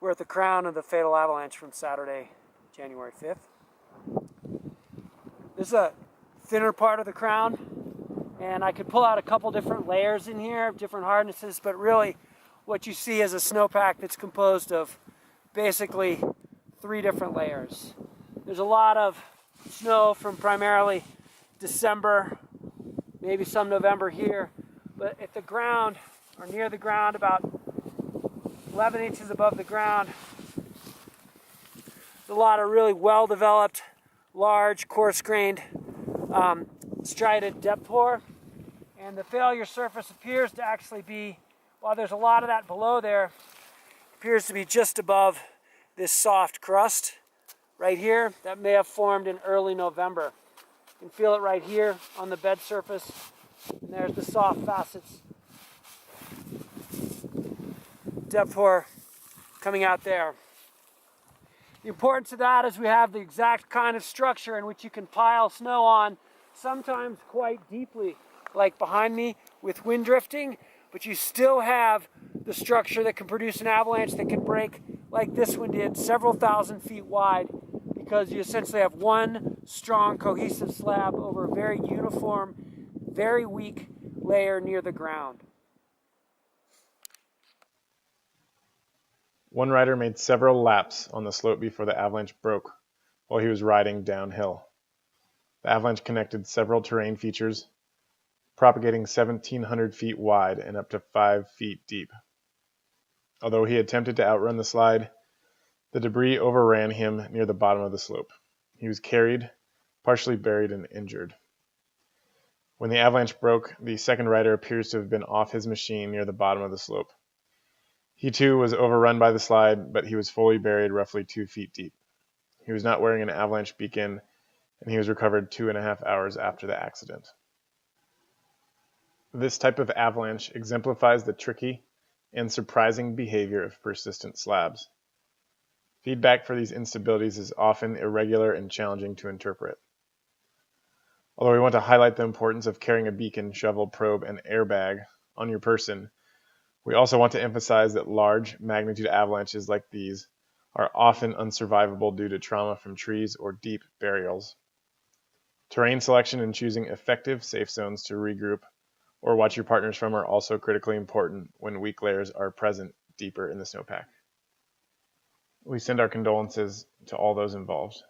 We're at the crown of the fatal avalanche from Saturday, January 5th. This is a thinner part of the crown, and I could pull out a couple different layers in here, different hardnesses, but really what you see is a snowpack that's composed of basically 3 different layers. There's a lot of snow from primarily December, maybe some November here, but at the ground, or near the ground, about 11 inches above the ground, there's a lot of really well-developed, large, coarse-grained, striated depth pour, and the failure surface appears to actually be, while there's a lot of that below there, appears to be just above this soft crust right here that may have formed in early November. You can feel it right here on the bed surface, and there's the soft facets. Depth pour coming out there. The importance of that is we have the exact kind of structure in which you can pile snow on, sometimes quite deeply, like behind me with wind drifting, but you still have the structure that can produce an avalanche that can break, like this one did, several thousand feet wide, because you essentially have one strong, cohesive slab over a very uniform, very weak layer near the ground. One rider made several laps on the slope before the avalanche broke while he was riding downhill. The avalanche connected several terrain features, propagating 1,700 feet wide and up to 5 feet deep. Although he attempted to outrun the slide, the debris overran him near the bottom of the slope. He was carried, partially buried, and injured. When the avalanche broke, the second rider appears to have been off his machine near the bottom of the slope. He too was overrun by the slide, but he was fully buried roughly 2 feet deep. He was not wearing an avalanche beacon, and he was recovered 2.5 hours after the accident. This type of avalanche exemplifies the tricky and surprising behavior of persistent slabs. Feedback for these instabilities is often irregular and challenging to interpret. Although we want to highlight the importance of carrying a beacon, shovel, probe, and airbag on your person, we also want to emphasize that large magnitude avalanches like these are often unsurvivable due to trauma from trees or deep burials. Terrain selection and choosing effective safe zones to regroup or watch your partners from are also critically important when weak layers are present deeper in the snowpack. We send our condolences to all those involved.